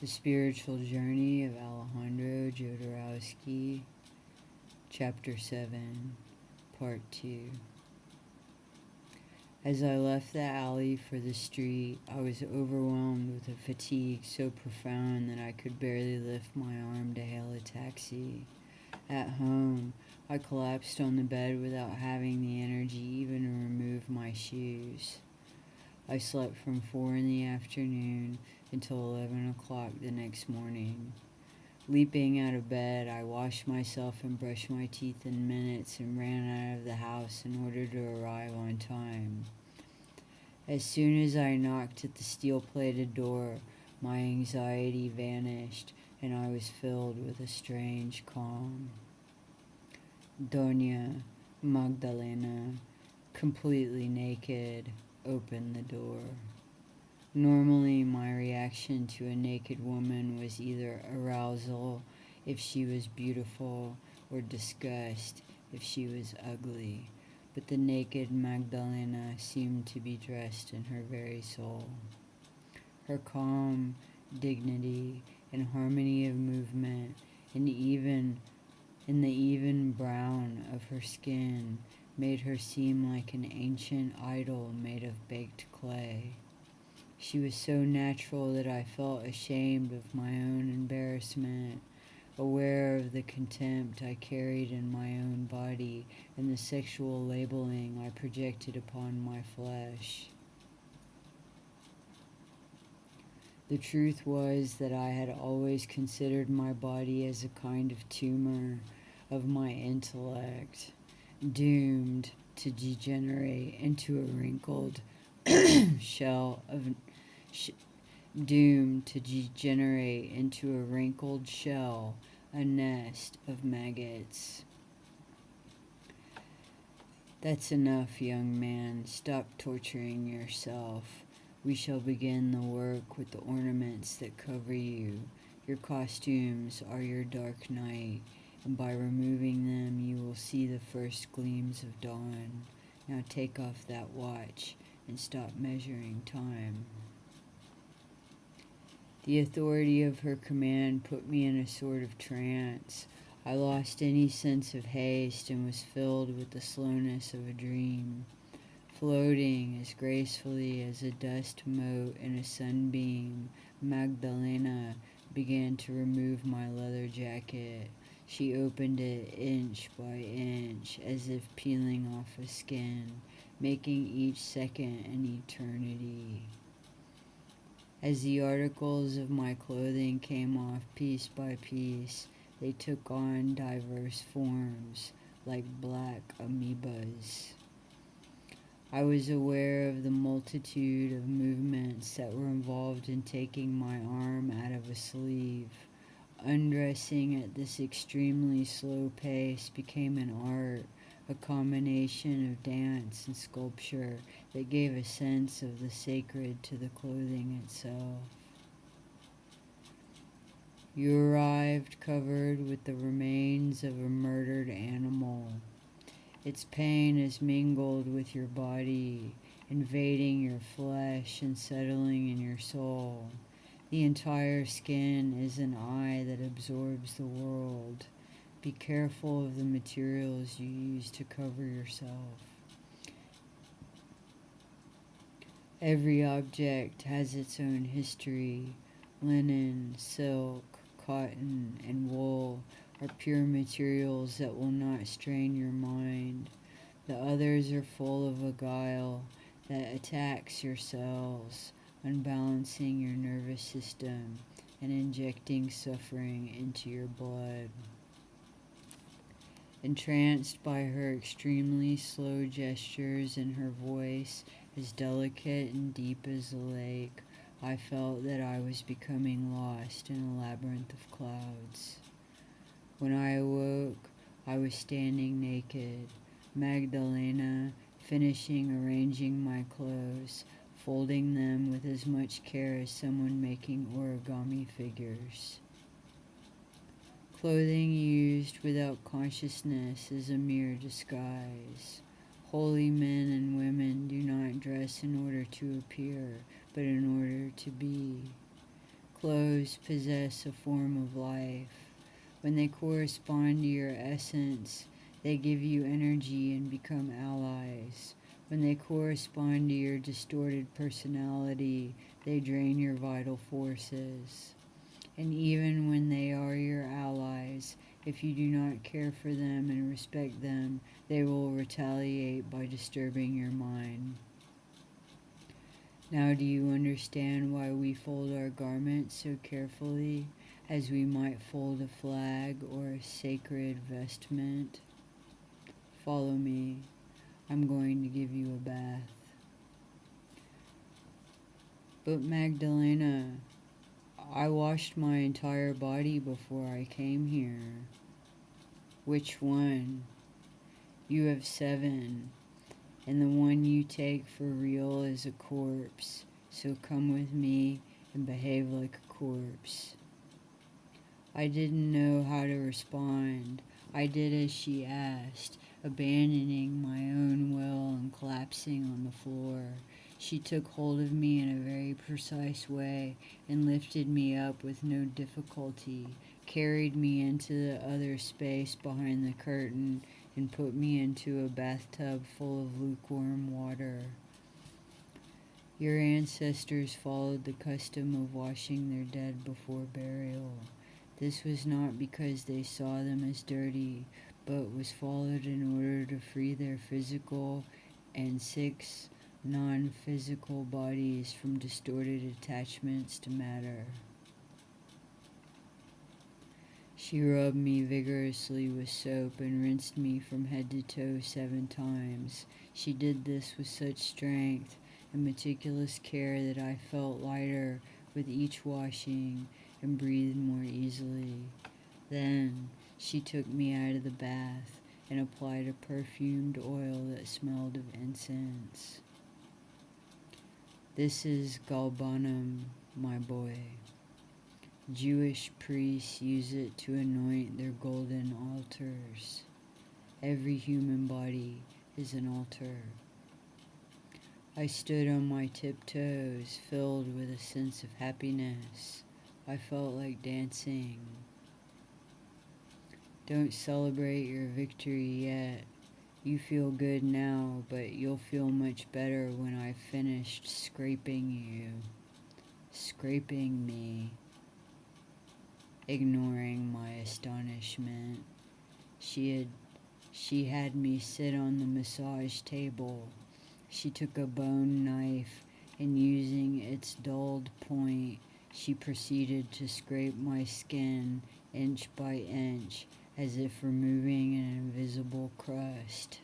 The Spiritual Journey of Alejandro Jodorowsky, Chapter 7, Part 2. As I left the alley for the street, I was overwhelmed with a fatigue so profound that I could barely lift my arm to hail a taxi. At home, I collapsed on the bed without having the energy even to remove my shoes. I slept from 4 in the afternoon until 11 o'clock the next morning. Leaping out of bed, I washed myself and brushed my teeth in minutes and ran out of the house in order to arrive on time. As soon as I knocked at the steel-plated door, my anxiety vanished and I was filled with a strange calm. Doña Magdalena, completely naked, opened the door. Normally, my reaction to a naked woman was either arousal if she was beautiful or disgust if she was ugly, but the naked Magdalena seemed to be dressed in her very soul. Her calm, dignity, and harmony of movement, and even in the even brown of her skin, made her seem like an ancient idol made of baked clay. She was so natural that I felt ashamed of my own embarrassment, aware of the contempt I carried in my own body and the sexual labeling I projected upon my flesh. The truth was that I had always considered my body as a kind of tumor of my intellect, doomed to degenerate into a wrinkled shell, a nest of maggots. That's enough, young man. Stop torturing yourself. We shall begin the work with the ornaments that cover you. Your costumes are your dark night, and by removing them you will see the first gleams of dawn. Now take off that watch and stop measuring time. The authority of her command put me in a sort of trance. I lost any sense of haste and was filled with the slowness of a dream. Floating as gracefully as a dust mote in a sunbeam, Magdalena began to remove my leather jacket. She opened it inch by inch, as if peeling off a skin, making each second an eternity. As the articles of my clothing came off piece by piece, they took on diverse forms, like black amoebas. I was aware of the multitude of movements that were involved in taking my arm out of a sleeve. Undressing at this extremely slow pace became an art, a combination of dance and sculpture that gave a sense of the sacred to the clothing itself. You arrived covered with the remains of a murdered animal. Its pain is mingled with your body, invading your flesh and settling in your soul. The entire skin is an eye that absorbs the world. Be careful of the materials you use to cover yourself. Every object has its own history. Linen, silk, cotton, and wool are pure materials that will not strain your mind. The others are full of a guile that attacks your cells, unbalancing your nervous system and injecting suffering into your blood. Entranced by her extremely slow gestures and her voice as delicate and deep as the lake, I felt that I was becoming lost in a labyrinth of clouds. When I awoke, I was standing naked, Magdalena finishing arranging my clothes, folding them with as much care as someone making origami figures. Clothing used without consciousness is a mere disguise. Holy men and women do not dress in order to appear, but in order to be. clothes possess a form of life. When they correspond to your essence, they give you energy and become allies. When they correspond to your distorted personality, they drain your vital forces. And even when they are your allies, if you do not care for them and respect them, they will retaliate by disturbing your mind. Now do you understand why we fold our garments so carefully, as we might fold a flag or a sacred vestment? Follow me. I'm going to give you a bath. But Magdalena, I washed my entire body before I came here. Which one? You have 7, and the one you take for real is a corpse, so come with me and behave like a corpse. I didn't know how to respond. I did as she asked, abandoning my own will and collapsing on the floor. She took hold of me in a very precise way and lifted me up with no difficulty, carried me into the other space behind the curtain, and put me into a bathtub full of lukewarm water. Your ancestors followed the custom of washing their dead before burial. This was not because they saw them as dirty, but was followed in order to free their physical and 6 non-physical bodies from distorted attachments to matter. She rubbed me vigorously with soap and rinsed me from head to toe 7 times. She did this with such strength and meticulous care that I felt lighter with each washing and breathed more easily. Then she took me out of the bath and applied a perfumed oil that smelled of incense. This is galbanum, my boy. Jewish priests use it to anoint their golden altars. Every human body is an altar. I stood on my tiptoes, filled with a sense of happiness. I felt like dancing. Don't celebrate your victory yet. You feel good now, but you'll feel much better when I've finished scraping you. Scraping me. Ignoring my astonishment, she had me sit on the massage table. She took a bone knife, and using its dulled point, she proceeded to scrape my skin inch by inch, as if removing an invisible crust.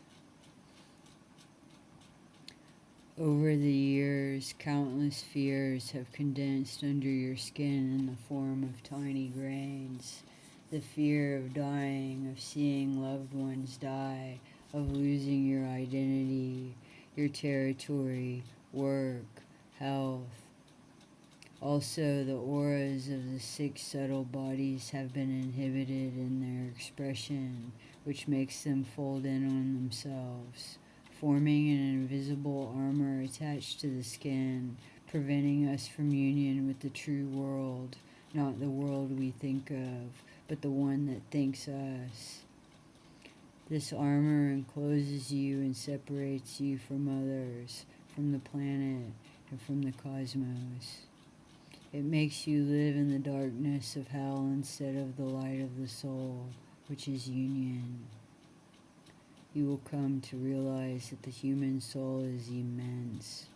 Over the years, countless fears have condensed under your skin in the form of tiny grains. The fear of dying, of seeing loved ones die, of losing your identity, your territory, work, health. Also, the auras of the 6 subtle bodies have been inhibited in their expression, which makes them fold in on themselves, forming an invisible armor attached to the skin, preventing us from union with the true world, not the world we think of, but the one that thinks us. This armor encloses you and separates you from others, from the planet, and from the cosmos. It makes you live in the darkness of hell instead of the light of the soul, which is union. You will come to realize that the human soul is immense.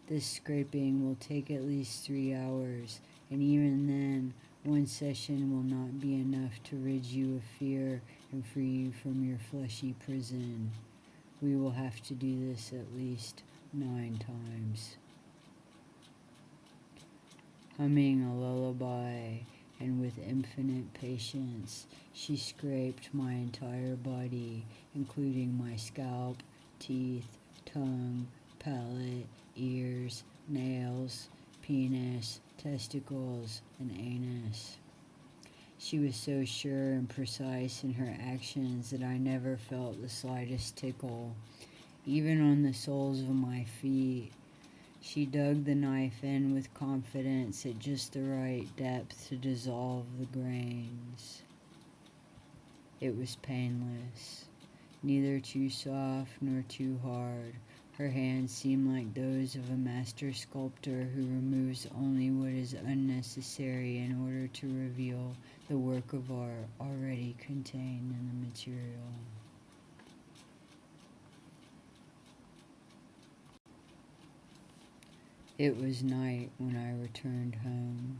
This scraping will take at least 3 hours, and even then, one session will not be enough to rid you of fear and free you from your fleshy prison. We will have to do this at least 9 times. Humming a lullaby, and with infinite patience, she scraped my entire body, including my scalp, teeth, tongue, palate, ears, nails, penis, testicles, and anus. She was so sure and precise in her actions that I never felt the slightest tickle, even on the soles of my feet. She dug the knife in with confidence at just the right depth to dissolve the grains. It was painless, neither too soft nor too hard. Her hands seemed like those of a master sculptor who removes only what is unnecessary in order to reveal the work of art already contained in the material. It was night when I returned home.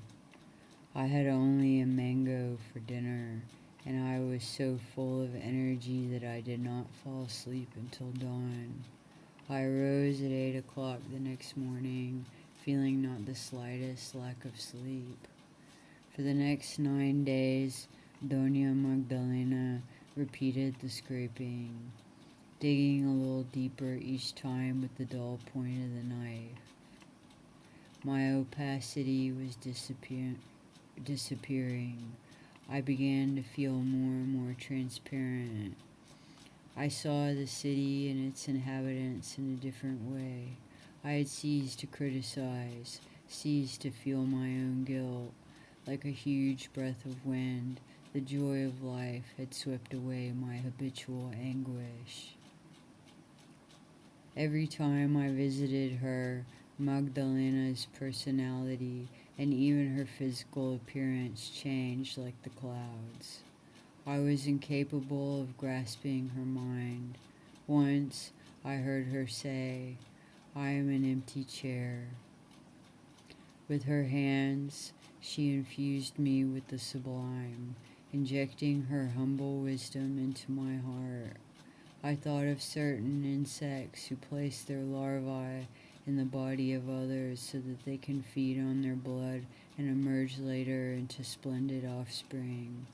I had only a mango for dinner, and I was so full of energy that I did not fall asleep until dawn. I rose at 8 o'clock the next morning, feeling not the slightest lack of sleep. For the next 9 days, Doña Magdalena repeated the scraping, digging a little deeper each time with the dull point of the knife. My opacity was disappearing. I began to feel more and more transparent. I saw the city and its inhabitants in a different way. I had ceased to criticize, ceased to feel my own guilt. Like a huge breath of wind, the joy of life had swept away my habitual anguish. Every time I visited her, Magdalena's personality and even her physical appearance changed like the clouds. I was incapable of grasping her mind. Once I heard her say, "I am an empty chair." With her hands, she infused me with the sublime, injecting her humble wisdom into my heart. I thought of certain insects who place their larvae in the body of others so that they can feed on their blood and emerge later into splendid offspring.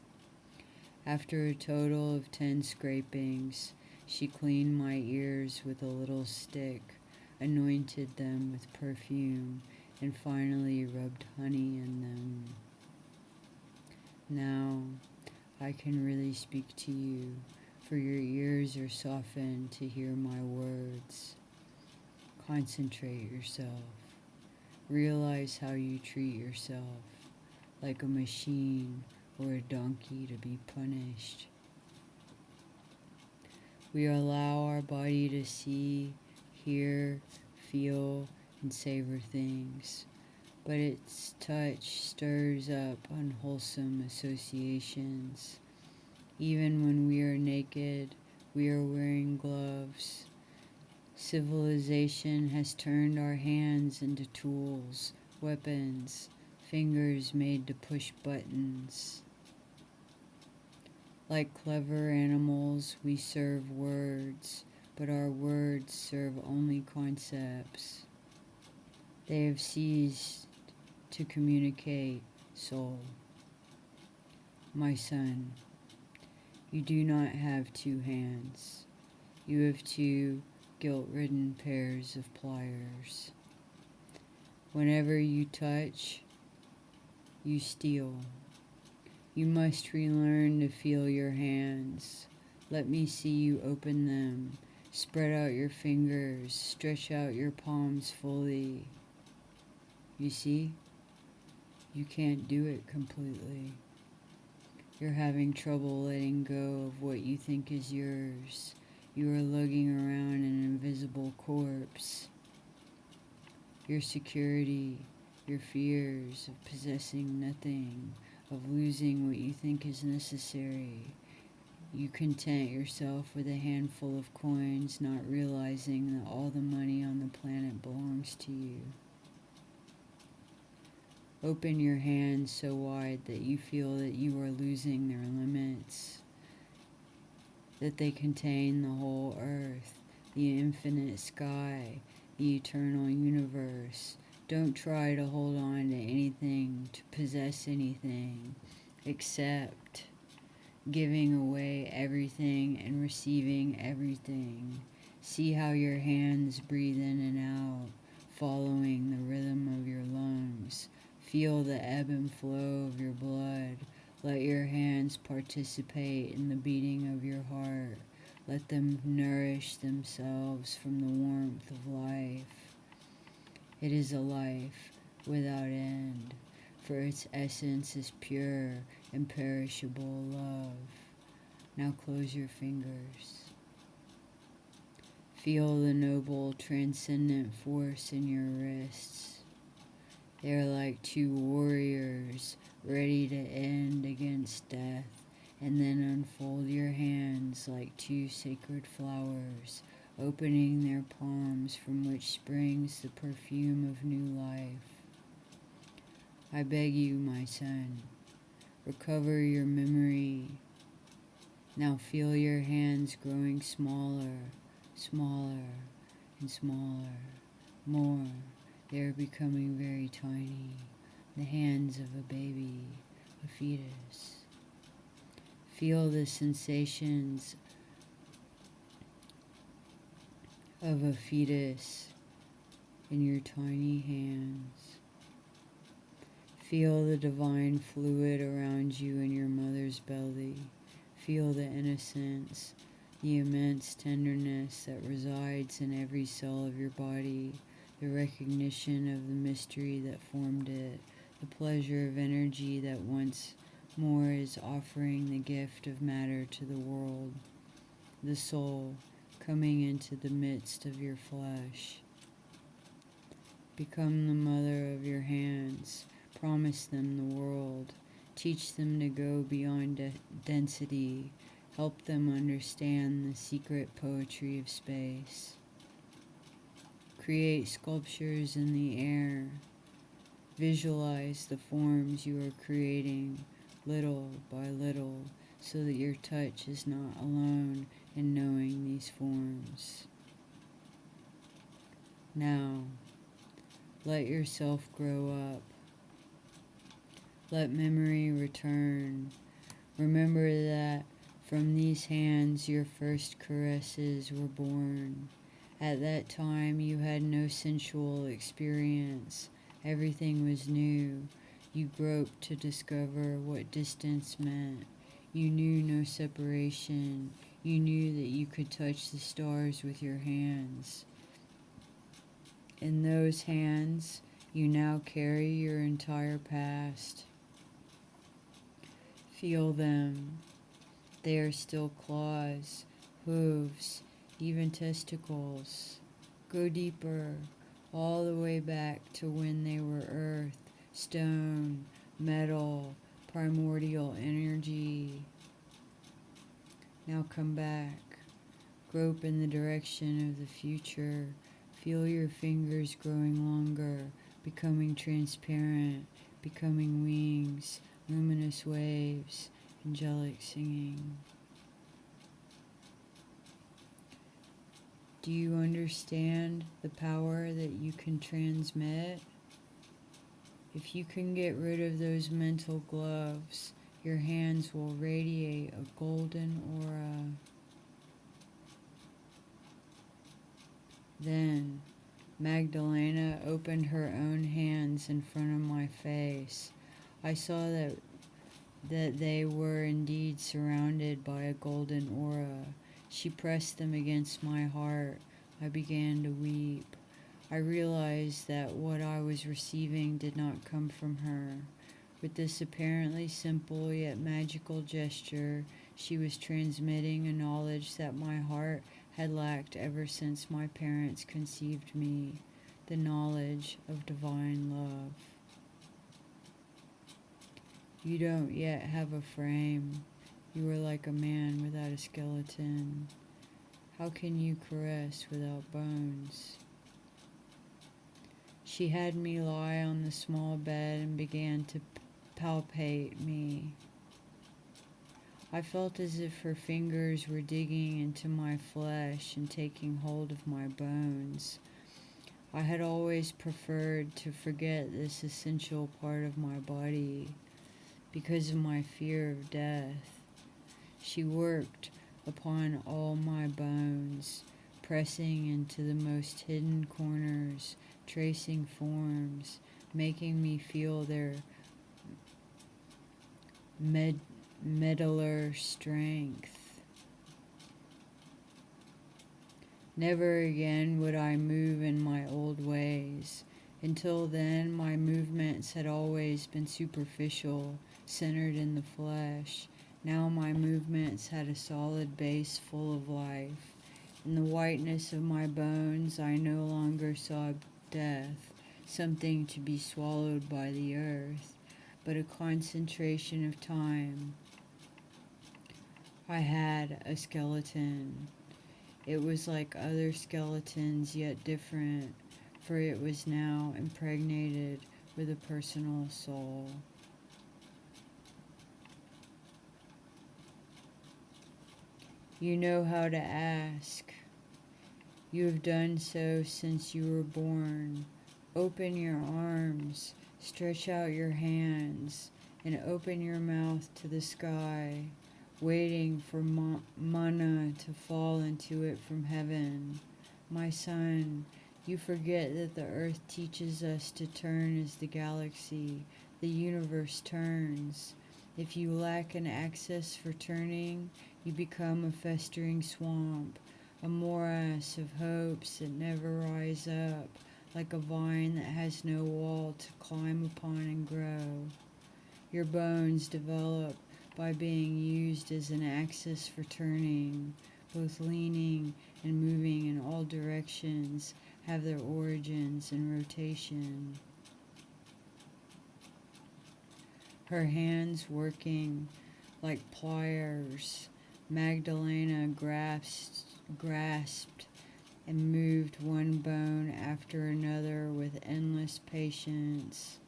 After a total of 10 scrapings, she cleaned my ears with a little stick, anointed them with perfume, and finally rubbed honey in them. Now I can really speak to you, for your ears are softened to hear my words. Concentrate yourself. Realize how you treat yourself, like a machine or a donkey to be punished. We allow our body to see, hear, feel, and savor things, but its touch stirs up unwholesome associations. Even when we are naked, we are wearing gloves. Civilization has turned our hands into tools, weapons, fingers made to push buttons. Like clever animals, we serve words, but our words serve only concepts. They have ceased to communicate soul. My son, you do not have two hands. You have two guilt-ridden pairs of pliers. Whenever you touch, you steal. You must relearn to feel your hands. Let me see you open them. Spread out your fingers. Stretch out your palms fully. You see? You can't do it completely. You're having trouble letting go of what you think is yours. You are lugging around an invisible corpse. Your security, your fears of possessing nothing, of losing what you think is necessary. You content yourself with a handful of coins, not realizing that all the money on the planet belongs to you. Open your hands so wide that you feel that you are losing their limits, that they contain the whole earth, the infinite sky, the eternal universe. Don't try to hold on to anything, to possess anything, accept giving away everything and receiving everything. See how your hands breathe in and out, following the rhythm of your lungs. Feel the ebb and flow of your blood. Let your hands participate in the beating of your heart. Let them nourish themselves from the warmth of life. It is a life without end, for its essence is pure, imperishable love. Now close your fingers. Feel the noble, transcendent force in your wrists. They are like two warriors ready to end against death, and then unfold your hands like two sacred flowers, opening their palms from which springs the perfume of new life. I beg you, my son, recover your memory. Now feel your hands growing smaller, smaller, and smaller. More, they are becoming very tiny, the hands of a baby, a fetus. Feel the sensations of a fetus in your tiny hands. Feel the divine fluid around you in your mother's belly. Feel the innocence, the immense tenderness that resides in every cell of your body, the recognition of the mystery that formed it, the pleasure of energy that once more is offering the gift of matter to the world, the soul coming into the midst of your flesh. Become the mother of your hands. Promise them the world. Teach them to go beyond density. Help them understand the secret poetry of space. Create sculptures in the air. Visualize the forms you are creating little by little, so that your touch is not alone in knowing these forms. Now, let yourself grow up. Let memory return. Remember that from these hands your first caresses were born. At that time you had no sensual experience. Everything was new. You groped to discover what distance meant. You knew no separation. You knew that you could touch the stars with your hands. In those hands, you now carry your entire past. Feel them. They are still claws, hooves, even testicles. Go deeper, all the way back to when they were earth, stone, metal, primordial energy. Now come back. Grope in the direction of the future. Feel your fingers growing longer, becoming transparent, becoming wings, luminous waves, angelic singing. Do you understand the power that you can transmit? If you can get rid of those mental gloves, your hands will radiate a golden aura. Then Magdalena opened her own hands in front of my face. I saw that they were indeed surrounded by a golden aura. She pressed them against my heart. I began to weep. I realized that what I was receiving did not come from her. With this apparently simple yet magical gesture, she was transmitting a knowledge that my heart had lacked ever since my parents conceived me, the knowledge of divine love. You don't yet have a frame. You are like a man without a skeleton. How can you caress without bones? She had me lie on the small bed and began to palpate me. I felt as if her fingers were digging into my flesh and taking hold of my bones. I had always preferred to forget this essential part of my body because of my fear of death. She worked upon all my bones, pressing into the most hidden corners, tracing forms, making me feel their medullary strength. Never again would I move in my old ways. Until then, my movements had always been superficial, centered in the flesh. Now my movements had a solid base full of life. In the whiteness of my bones, I no longer saw death, something to be swallowed by the earth, but a concentration of time. I had a skeleton. It was like other skeletons, yet different, for it was now impregnated with a personal soul. You know how to ask. You have done so since you were born. Open your arms, stretch out your hands, and open your mouth to the sky, waiting for manna to fall into it from heaven. My son, you forget that the earth teaches us to turn as the galaxy, the universe turns. If you lack an access for turning, you become a festering swamp, a morass of hopes that never rise up, like a vine that has no wall to climb upon and grow. Your bones develop by being used as an axis for turning, both leaning and moving in all directions have their origins in rotation. Her hands working like pliers, Magdalena grasped and moved one bone after another with endless patience.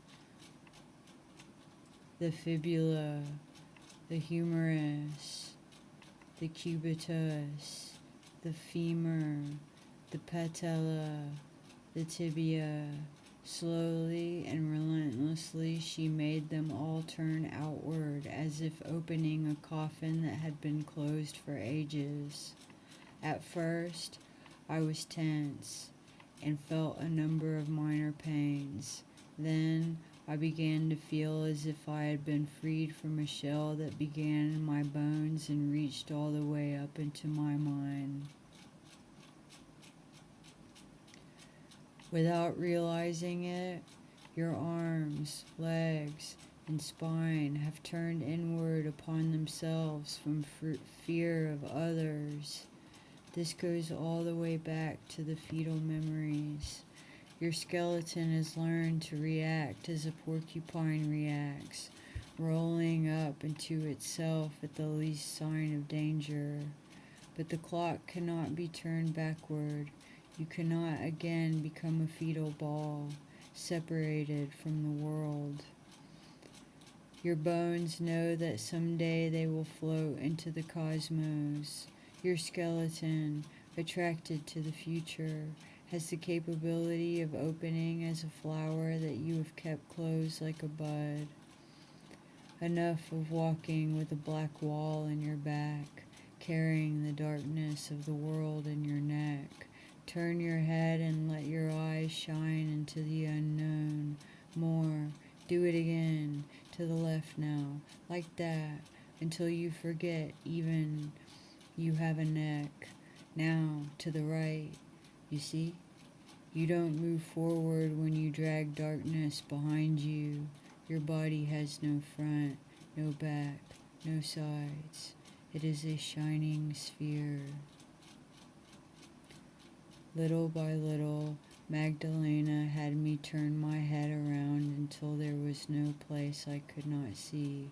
The fibula, the humerus, the cubitus, the femur, the patella, the tibia. Slowly and relentlessly she made them all turn outward as if opening a coffin that had been closed for ages. At first, I was tense and felt a number of minor pains. Then I began to feel as if I had been freed from a shell that began in my bones and reached all the way up into my mind. Without realizing it, your arms, legs, and spine have turned inward upon themselves from fear of others. This goes all the way back to the fetal memories. Your skeleton has learned to react as a porcupine reacts, rolling up into itself at the least sign of danger. But the clock cannot be turned backward. You cannot again become a fetal ball, separated from the world. Your bones know that someday they will float into the cosmos. Your skeleton, attracted to the future, has the capability of opening as a flower that you have kept closed like a bud. Enough of walking with a black wall in your back, carrying the darkness of the world in your neck. Turn your head and let your eyes shine into the unknown. More. Do it again. To the left now. Like that. Until you forget even you have a neck. Now. To the right. You see? You don't move forward when you drag darkness behind you. Your body has no front, no back, no sides. It is a shining sphere. Little by little, Magdalena had me turn my head around until there was no place I could not see.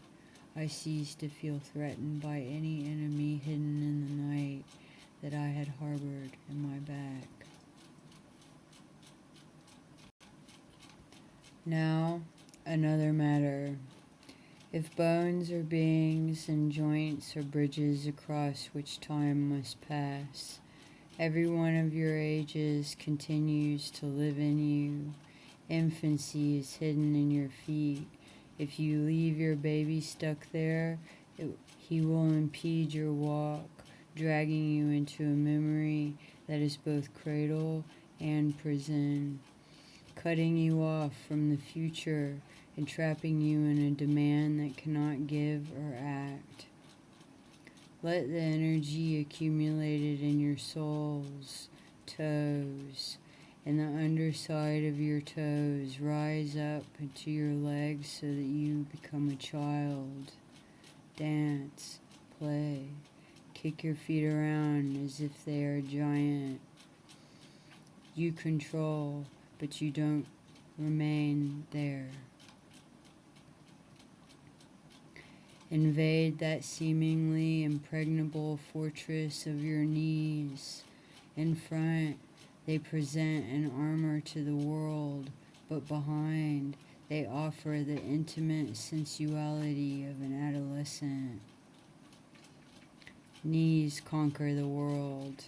I ceased to feel threatened by any enemy hidden in the night that I had harbored in my back. Now, another matter. If bones are beings and joints are bridges across which time must pass, every one of your ages continues to live in you. Infancy is hidden in your feet. If you leave your baby stuck there, he will impede your walk, dragging you into a memory that is both cradle and prison, cutting you off from the future and trapping you in a demand that cannot give or act. Let the energy accumulated in your soles, toes, and the underside of your toes. Rise up into your legs so that you become a child. Dance, play, kick your feet around as if they are giant. You control, but you don't remain there. Invade that seemingly impregnable fortress of your knees. In front, they present an armor to the world, but behind, they offer the intimate sensuality of an adolescent. Knees conquer the world,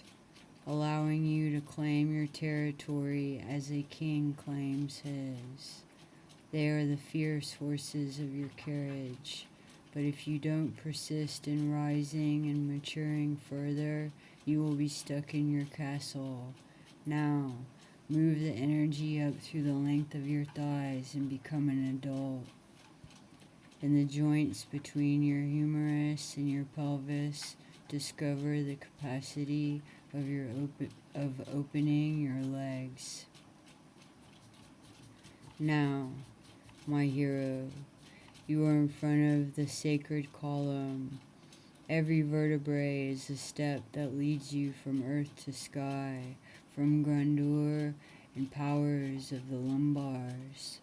allowing you to claim your territory as a king claims his. They are the fierce horses of your carriage, but if you don't persist in rising and maturing further, you will be stuck in your castle. Now, move the energy up through the length of your thighs and become an adult. In the joints between your humerus and your pelvis, discover the capacity of opening your legs. Now, my hero, you are in front of the sacred column. Every vertebrae is a step that leads you from earth to sky, from grandeur and powers of the lumbars.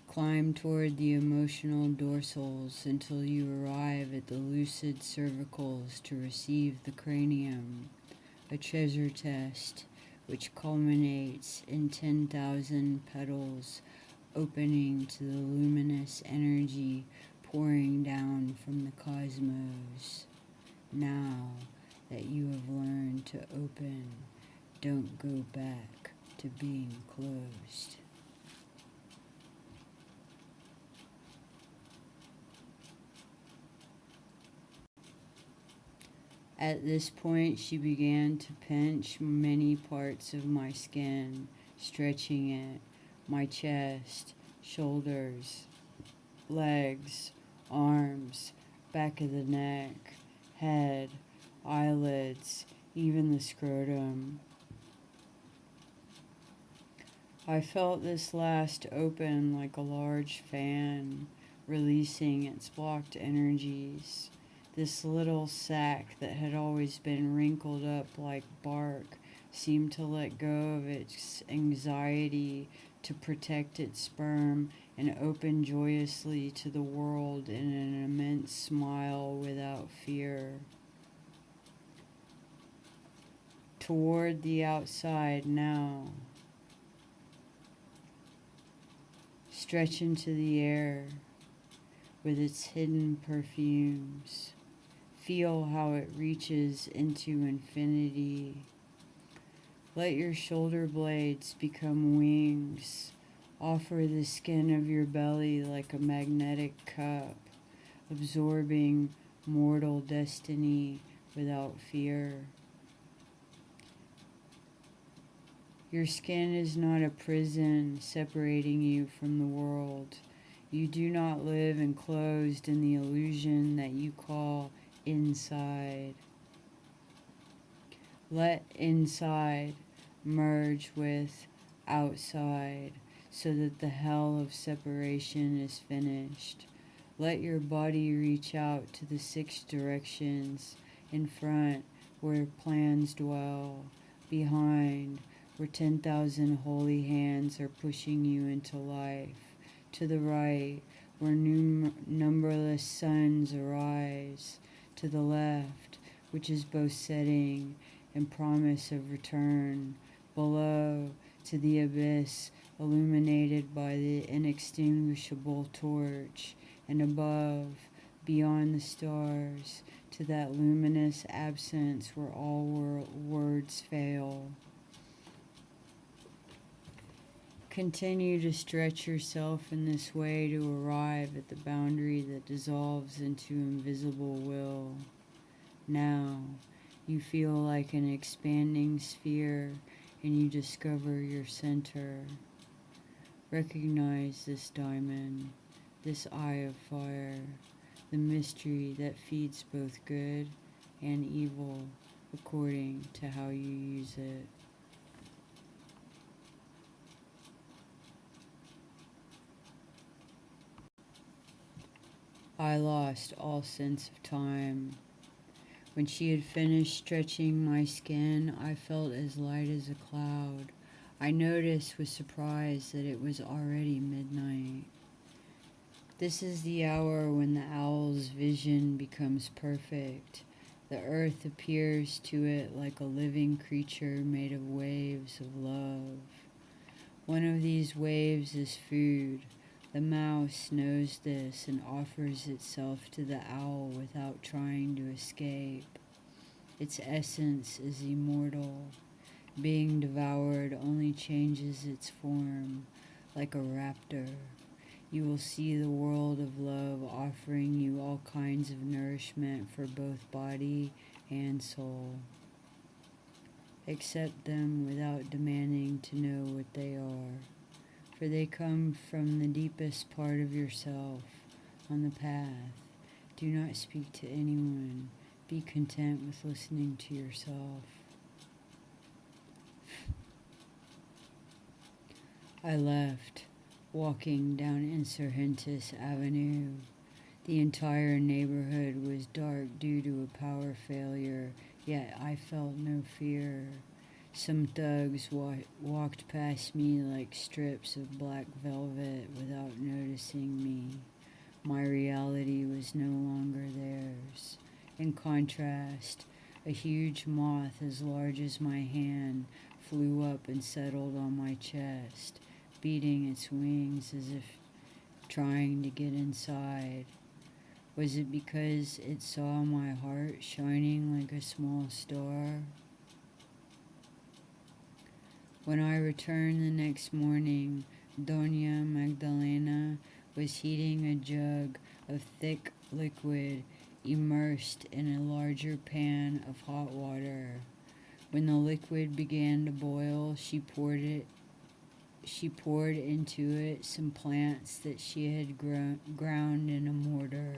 Climb toward the emotional dorsals until you arrive at the lucid cervicals to receive the cranium, a treasure test which culminates in 10,000 petals opening to the luminous energy pouring down from the cosmos. Now that you have learned to open, don't go back to being closed. At this point, she began to pinch many parts of my skin, stretching it, my chest, shoulders, legs, arms, back of the neck, head, eyelids, even the scrotum. I felt this last open like a large fan, releasing its blocked energies. This little sac that had always been wrinkled up like bark seemed to let go of its anxiety to protect its sperm and open joyously to the world in an immense smile without fear. Toward the outside now. Stretch into the air with its hidden perfumes. Feel how it reaches into infinity. Let your shoulder blades become wings. Offer the skin of your belly like a magnetic cup, absorbing mortal destiny without fear. Your skin is not a prison separating you from the world. You do not live enclosed in the illusion that you call inside. Let inside merge with outside so that the hell of separation is finished. Let your body reach out to the 6 directions, in front where plans dwell, behind where 10,000 holy hands are pushing you into life, to the right where numberless suns arise, to the left, which is both setting and promise of return, below, to the abyss illuminated by the inextinguishable torch, and above, beyond the stars, to that luminous absence where all words fail. Continue to stretch yourself in this way to arrive at the boundary that dissolves into invisible will. Now, you feel like an expanding sphere and you discover your center. Recognize this diamond, this eye of fire, the mystery that feeds both good and evil according to how you use it. I lost all sense of time. When she had finished stretching my skin, I felt as light as a cloud. I noticed with surprise that it was already midnight. This is the hour when the owl's vision becomes perfect. The earth appears to it like a living creature made of waves of love. One of these waves is food. The mouse knows this and offers itself to the owl without trying to escape. Its essence is immortal. Being devoured only changes its form, like a raptor. You will see the world of love offering you all kinds of nourishment for both body and soul. Accept them without demanding to know what they are, for they come from the deepest part of yourself on the path. Do not speak to anyone. Be content with listening to yourself. I left, walking down Insurgentes Avenue. The entire neighborhood was dark due to a power failure, yet I felt no fear. Some thugs walked past me like strips of black velvet without noticing me. My reality was no longer theirs. In contrast, a huge moth as large as my hand flew up and settled on my chest, beating its wings as if trying to get inside. Was it because it saw my heart shining like a small star? When I returned the next morning, Doña Magdalena was heating a jug of thick liquid immersed in a larger pan of hot water. When the liquid began to boil, she poured into it some plants that she had ground in a mortar.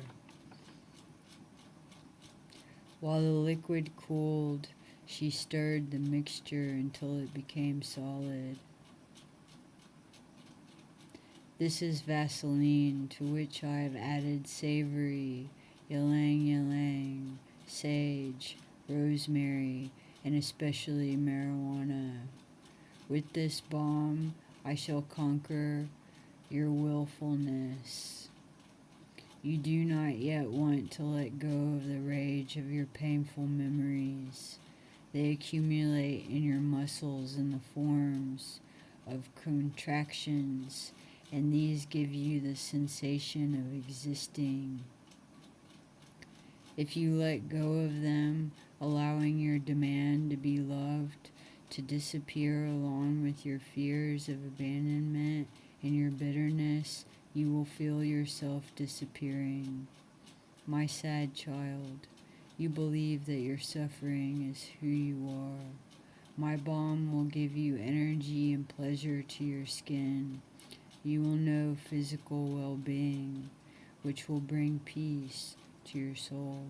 While the liquid cooled, she stirred the mixture until it became solid. This is Vaseline, to which I have added savory, ylang ylang, sage, rosemary, and especially marijuana. With this balm, I shall conquer your willfulness. You do not yet want to let go of the rage of your painful memories. They accumulate in your muscles in the forms of contractions, and these give you the sensation of existing. If you let go of them, allowing your demand to be loved to disappear along with your fears of abandonment and your bitterness, you will feel yourself disappearing. My sad child, you believe that your suffering is who you are. My balm will give you energy and pleasure to your skin. You will know physical well-being, which will bring peace to your soul.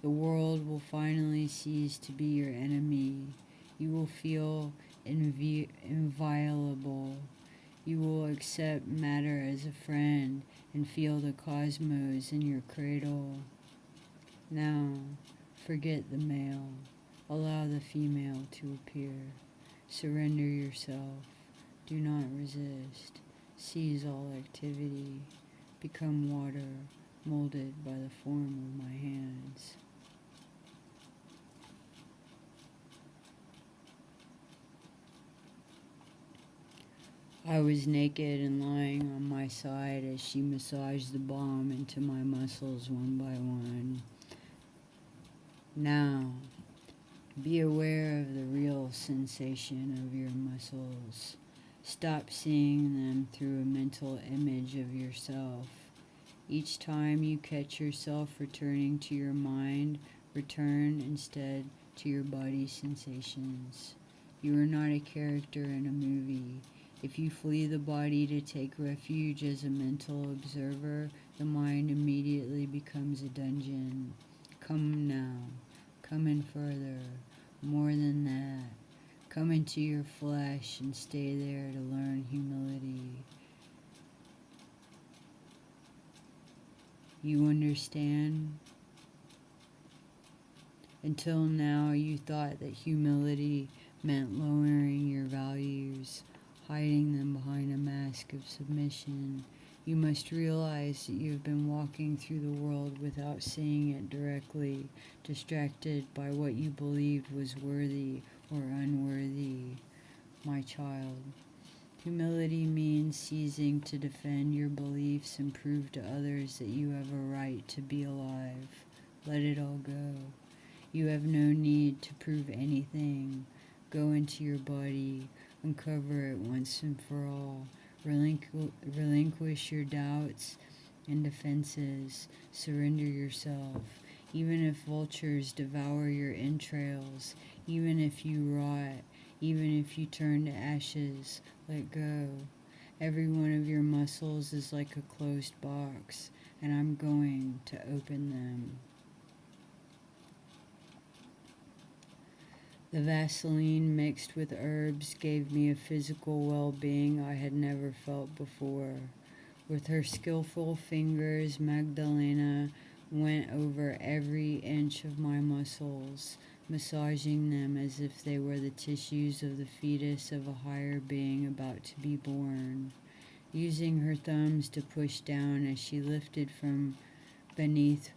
The world will finally cease to be your enemy. You will feel inviolable. You will accept matter as a friend and feel the cosmos in your cradle. Now, forget the male. Allow the female to appear. Surrender yourself. Do not resist. Seize all activity. Become water, molded by the form of my hands. I was naked and lying on my side as she massaged the balm into my muscles one by one. Now, be aware of the real sensation of your muscles. Stop seeing them through a mental image of yourself. Each time you catch yourself returning to your mind, return instead to your body sensations. You are not a character in a movie. If you flee the body to take refuge as a mental observer, the mind immediately becomes a dungeon. Come now. Come in further. More than that. Come into your flesh and stay there to learn humility. You understand? Until now, you thought that humility meant lowering your values, hiding them behind a mask of submission. You must realize that you have been walking through the world without seeing it directly, distracted by what you believed was worthy or unworthy, my child. Humility means ceasing to defend your beliefs and prove to others that you have a right to be alive. Let it all go. You have no need to prove anything. Go into your body, uncover it once and for all. Relinquish your doubts and defenses. Surrender yourself. Even if vultures devour your entrails, even if you rot, even if you turn to ashes, let go. Every one of your muscles is like a closed box, and I'm going to open them. The Vaseline mixed with herbs gave me a physical well-being I had never felt before. With her skillful fingers, Magdalena went over every inch of my muscles, massaging them as if they were the tissues of the fetus of a higher being about to be born. Using her thumbs to push down as she lifted from beneath,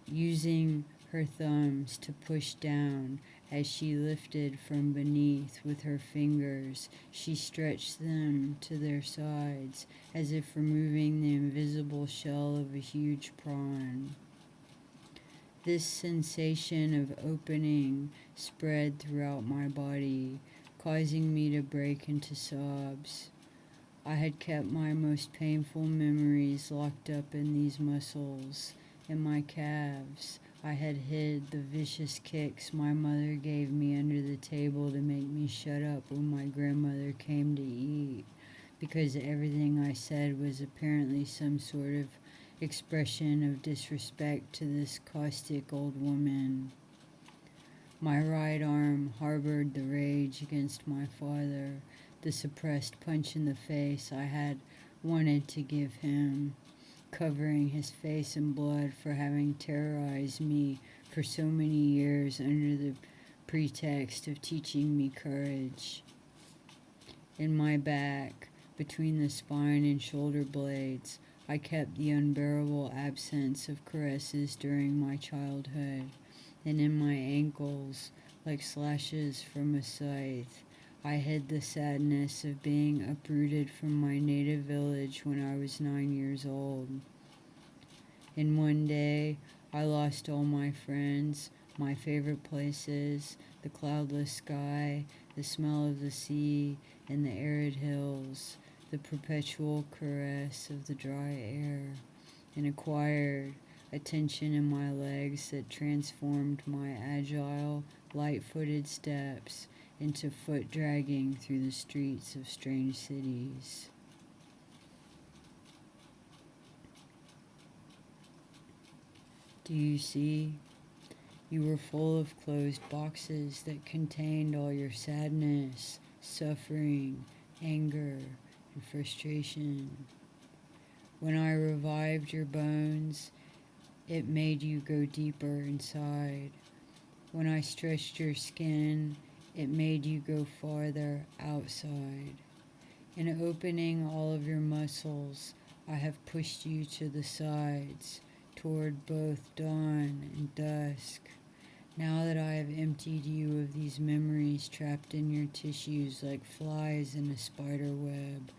using her thumbs to push down as she lifted from beneath with her fingers. She stretched them to their sides as if removing the invisible shell of a huge prawn. This sensation of opening spread throughout my body, causing me to break into sobs. I had kept my most painful memories locked up in these muscles. In my calves, I had hid the vicious kicks my mother gave me under the table to make me shut up when my grandmother came to eat, because everything I said was apparently some sort of expression of disrespect to this caustic old woman. My right arm harbored the rage against my father, the suppressed punch in the face I had wanted to give him, covering his face in blood for having terrorized me for so many years under the pretext of teaching me courage. In my back, between the spine and shoulder blades, I kept the unbearable absence of caresses during my childhood, and in my ankles, like slashes from a scythe, I hid the sadness of being uprooted from my native village when I was 9 years old. In one day, I lost all my friends, my favorite places, the cloudless sky, the smell of the sea, and the arid hills, the perpetual caress of the dry air, and acquired a tension in my legs that transformed my agile, light-footed steps into foot dragging through the streets of strange cities. Do you see? You were full of closed boxes that contained all your sadness, suffering, anger, and frustration. When I revived your bones, it made you go deeper inside. When I stretched your skin, it made you go farther outside. In opening all of your muscles, I have pushed you to the sides, toward both dawn and dusk. Now that I have emptied you of these memories trapped in your tissues like flies in a spider web,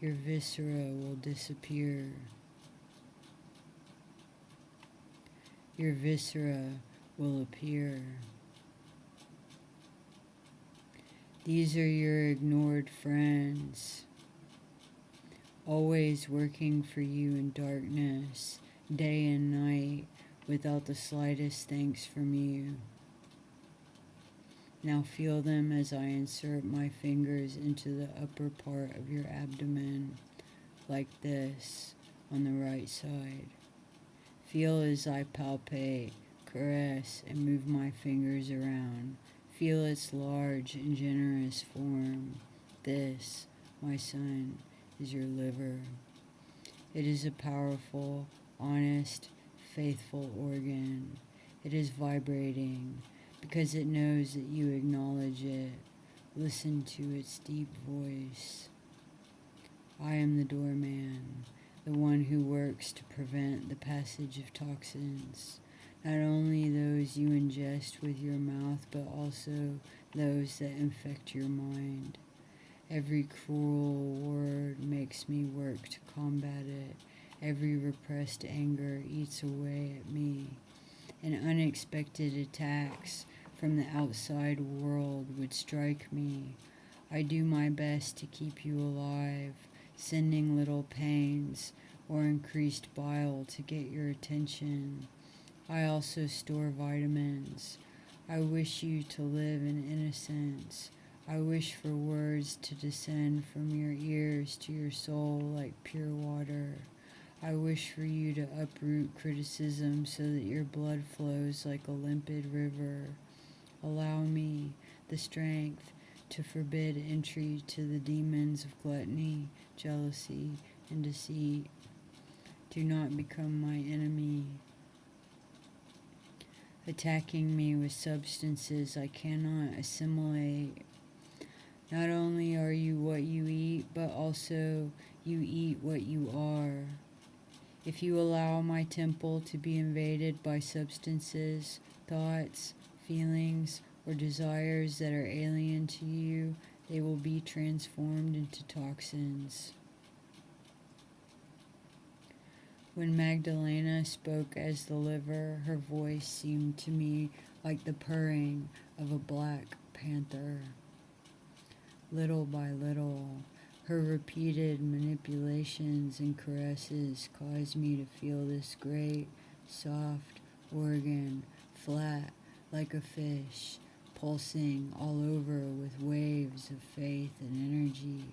your viscera will disappear. Your viscera will appear. These are your ignored friends, always working for you in darkness, day and night, without the slightest thanks from you. Now feel them as I insert my fingers into the upper part of your abdomen, like this, on the right side. Feel as I palpate, caress, and move my fingers around. Feel its large and generous form. This, my son, is your liver. It is a powerful, honest, faithful organ. It is vibrating because it knows that you acknowledge it. Listen to its deep voice. I am the doorman, the one who works to prevent the passage of toxins, not only those you ingest with your mouth, but also those that infect your mind. Every cruel word makes me work to combat it. Every repressed anger eats away at me. And unexpected attacks from the outside world would strike me. I do my best to keep you alive, sending little pains or increased bile to get your attention. I also store vitamins. I wish you to live in innocence. I wish for words to descend from your ears to your soul like pure water. I wish for you to uproot criticism so that your blood flows like a limpid river. Allow me the strength to forbid entry to the demons of gluttony, jealousy, and deceit. Do not become my enemy, attacking me with substances I cannot assimilate. Not only are you what you eat, but also you eat what you are. If you allow my temple to be invaded by substances, thoughts, feelings, or desires that are alien to you, they will be transformed into toxins. When Magdalena spoke as the liver, her voice seemed to me like the purring of a black panther. Little by little, her repeated manipulations and caresses caused me to feel this great, soft organ, flat like a fish, pulsing all over with waves of faith and energy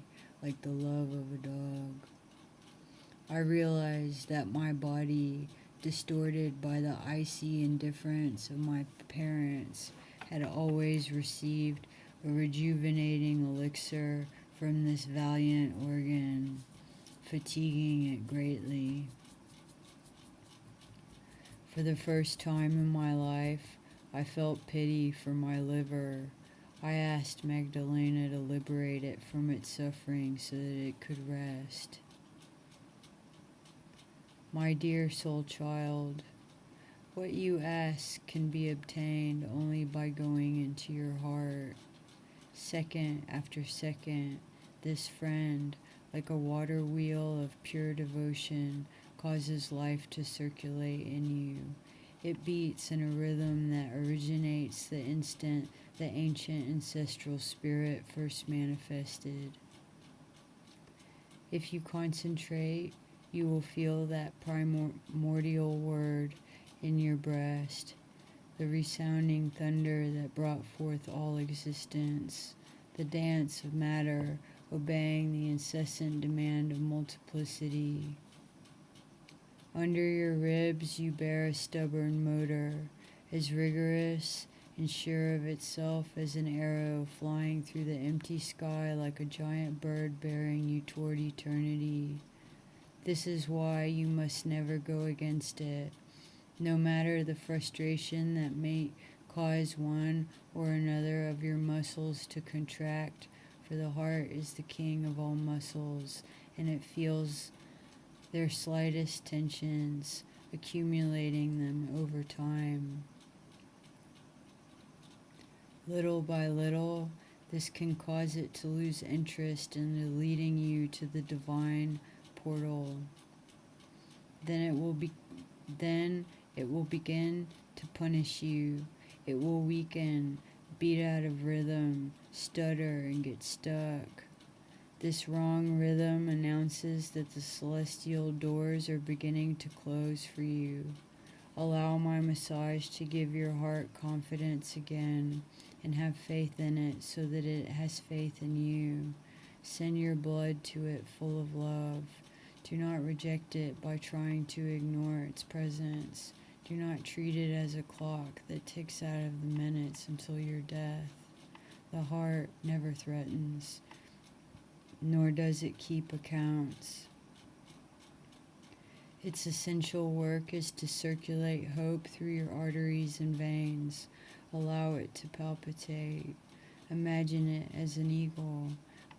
like the love of a dog. I realized that my body, distorted by the icy indifference of my parents, had always received a rejuvenating elixir from this valiant organ, fatiguing it greatly. For the first time in my life, I felt pity for my liver. I asked Magdalena to liberate it from its suffering so that it could rest. My dear soul child, what you ask can be obtained only by going into your heart. Second after second, this friend, like a water wheel of pure devotion, causes life to circulate in you. It beats in a rhythm that originates the instant the ancient ancestral spirit first manifested. If you concentrate, you will feel that primordial word in your breast, the resounding thunder that brought forth all existence, the dance of matter obeying the incessant demand of multiplicity. Under your ribs you bear a stubborn motor, as rigorous and sure of itself as an arrow flying through the empty sky like a giant bird bearing you toward eternity. This is why you must never go against it, no matter the frustration that may cause one or another of your muscles to contract, for the heart is the king of all muscles, and it feels their slightest tensions, accumulating them over time. Little by little, this can cause it to lose interest in leading you to the divine portal. Then it will begin to punish you. It will weaken, beat out of rhythm, stutter, and get stuck. This wrong rhythm announces that the celestial doors are beginning to close for you. Allow my massage to give your heart confidence again, and have faith in it so that it has faith in you. Send your blood to it full of love. Do not reject it by trying to ignore its presence. Do not treat it as a clock that ticks out of the minutes until your death. The heart never threatens, nor does it keep accounts. Its essential work is to circulate hope through your arteries and veins. Allow it to palpitate. Imagine it as an eagle.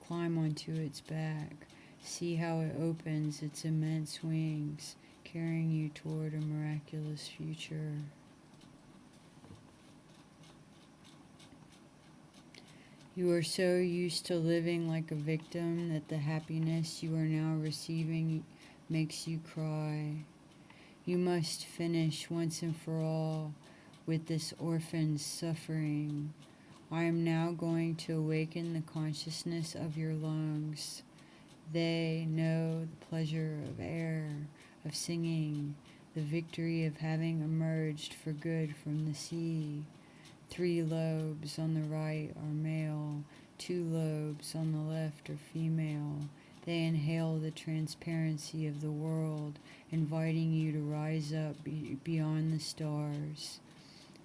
Climb onto its back. See how it opens its immense wings, carrying you toward a miraculous future. You are so used to living like a victim that the happiness you are now receiving makes you cry. You must finish once and for all with this orphan's suffering. I am now going to awaken the consciousness of your lungs. They know the pleasure of air, of singing, the victory of having emerged for good from the sea. 3 lobes on the right are male, 2 lobes on the left are female. They inhale the transparency of the world, inviting you to rise up beyond the stars.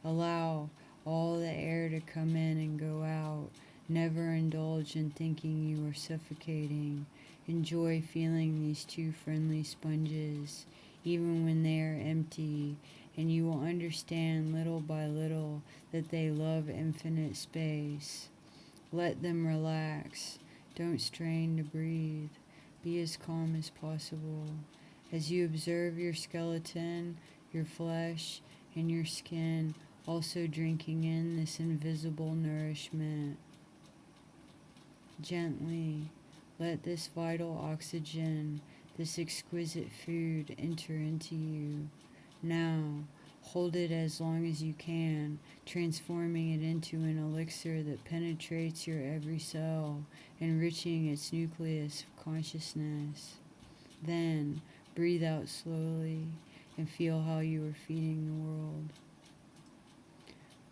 Allow all the air to come in and go out. Never indulge in thinking you are suffocating. Enjoy feeling these 2 friendly sponges, even when they are empty, and you will understand little by little that they love infinite space. Let them relax. Don't strain to breathe. Be as calm as possible. As you observe your skeleton, your flesh, and your skin also drinking in this invisible nourishment. Gently, let this vital oxygen, this exquisite food enter into you. Now, hold it as long as you can, transforming it into an elixir that penetrates your every cell, enriching its nucleus of consciousness. Then, breathe out slowly and feel how you are feeding the world.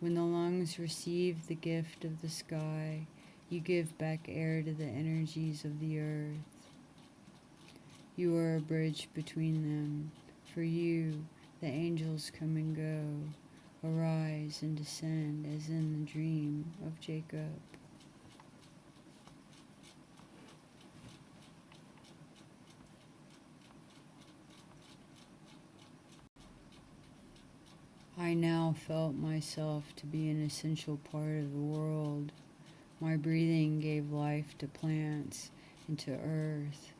When the lungs receive the gift of the sky, you give back air to the energies of the earth. You are a bridge between them. For you, the angels come and go, arise and descend as in the dream of Jacob. I now felt myself to be an essential part of the world. My breathing gave life to plants and to earth.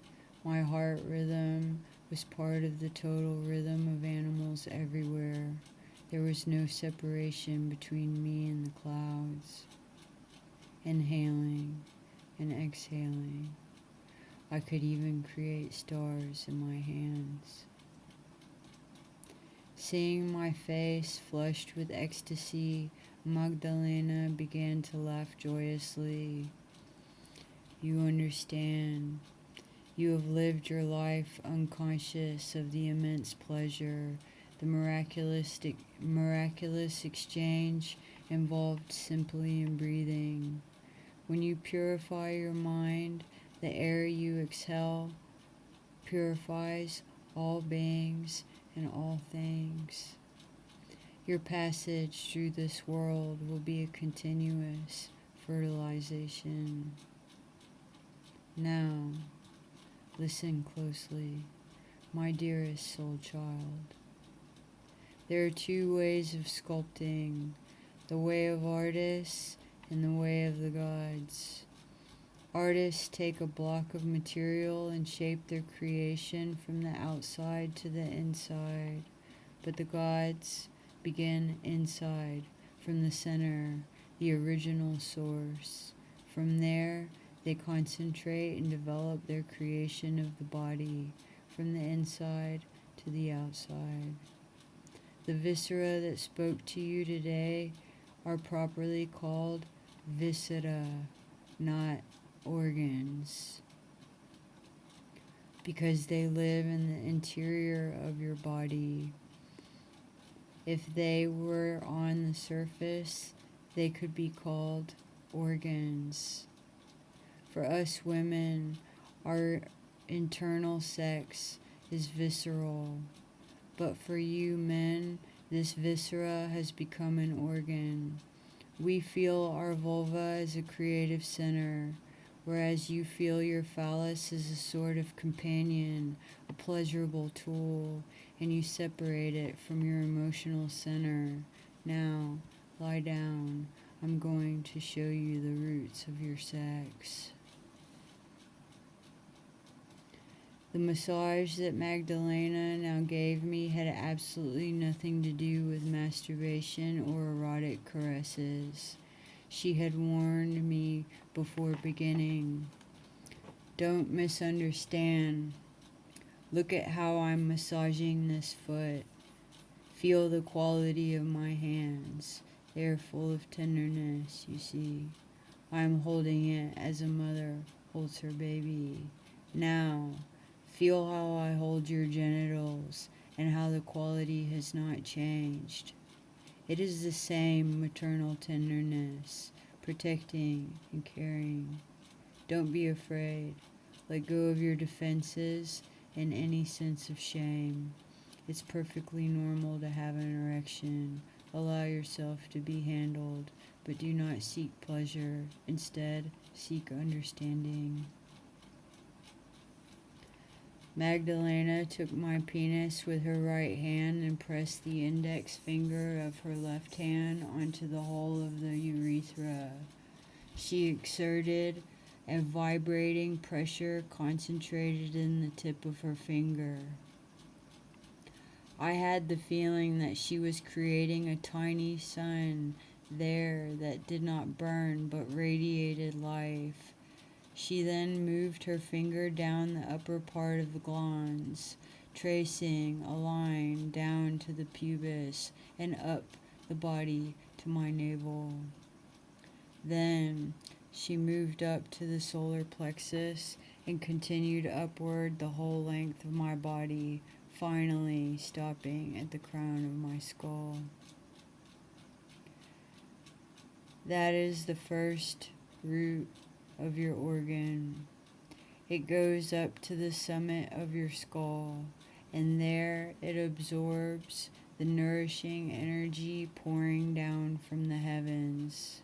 My heart rhythm was part of the total rhythm of animals everywhere. There was no separation between me and the clouds. Inhaling and exhaling. I could even create stars in my hands. Seeing my face flushed with ecstasy, Magdalena began to laugh joyously. You understand. You have lived your life unconscious of the immense pleasure. The miraculous exchange involved simply in breathing. When you purify your mind, the air you exhale purifies all beings and all things. Your passage through this world will be a continuous fertilization. Now, listen closely, my dearest soul child. There are 2 ways of sculpting, the way of artists and the way of the gods. Artists take a block of material and shape their creation from the outside to the inside, but the gods begin inside, from the center, the original source. From there, they concentrate and develop their creation of the body, from the inside to the outside. The viscera that spoke to you today are properly called viscera, not organs, because they live in the interior of your body. If they were on the surface, they could be called organs. For us women, our internal sex is visceral, but for you men, this viscera has become an organ. We feel our vulva as a creative center, whereas you feel your phallus as a sort of companion, a pleasurable tool, and you separate it from your emotional center. Now, lie down. I'm going to show you the roots of your sex. The massage that Magdalena now gave me had absolutely nothing to do with masturbation or erotic caresses. She had warned me before beginning. Don't misunderstand. Look at how I'm massaging this foot. Feel the quality of my hands. They are full of tenderness, you see. I'm holding it as a mother holds her baby. Now, feel how I hold your genitals and how the quality has not changed. It is the same maternal tenderness, protecting and caring. Don't be afraid. Let go of your defenses and any sense of shame. It's perfectly normal to have an erection. Allow yourself to be handled, but do not seek pleasure. Instead, seek understanding. Magdalena took my penis with her right hand and pressed the index finger of her left hand onto the hole of the urethra. She exerted a vibrating pressure concentrated in the tip of her finger. I had the feeling that she was creating a tiny sun there that did not burn but radiated life. She then moved her finger down the upper part of the glans, tracing a line down to the pubis and up the body to my navel. Then she moved up to the solar plexus and continued upward the whole length of my body, finally stopping at the crown of my skull. That is the first root of your organ. It goes up to the summit of your skull, and there it absorbs the nourishing energy pouring down from the heavens.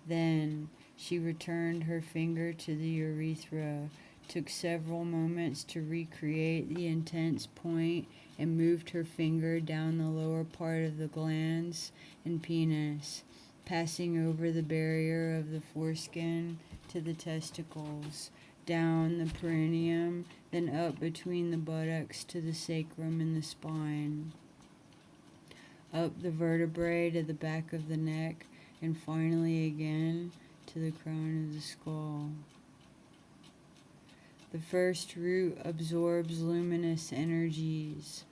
Then she returned her finger to the urethra, took several moments to recreate the intense point, and moved her finger down the lower part of the glans and penis, passing over the barrier of the foreskin to the testicles, down the perineum, then up between the buttocks to the sacrum and the spine, up the vertebrae to the back of the neck, and finally again to the crown of the skull. The first root absorbs luminous energies,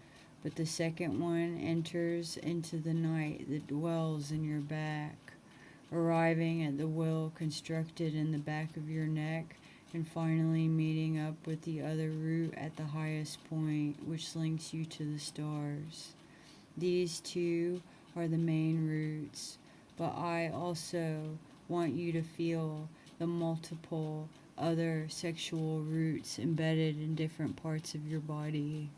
but the second one enters into the night that dwells in your back, arriving at the will constructed in the back of your neck, and finally meeting up with the other root at the highest point, which links you to the stars. These two are the main roots, but I also want you to feel the multiple other sexual roots embedded in different parts of your body.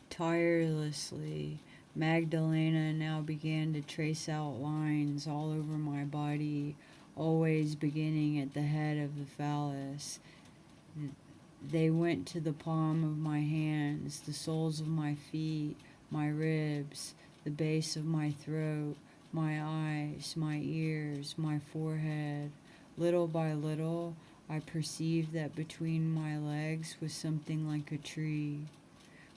Tirelessly, Magdalena now began to trace out lines all over my body, always beginning at the head of the phallus. They went to the palm of my hands, the soles of my feet, my ribs, the base of my throat, my eyes, my ears, my forehead. Little by little, I perceived that between my legs was something like a tree,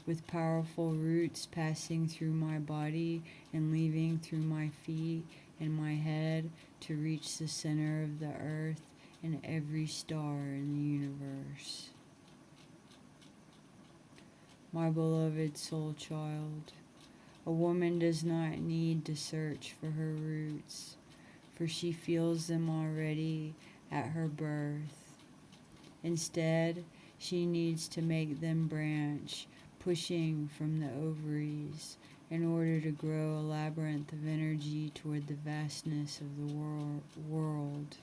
with powerful roots passing through my body and leaving through my feet and my head to reach the center of the earth and every star in the universe. My beloved soul child, a woman does not need to search for her roots, for she feels them already at her birth. Instead, she needs to make them branch, pushing from the ovaries, in order to grow a labyrinth of energy toward the vastness of the world.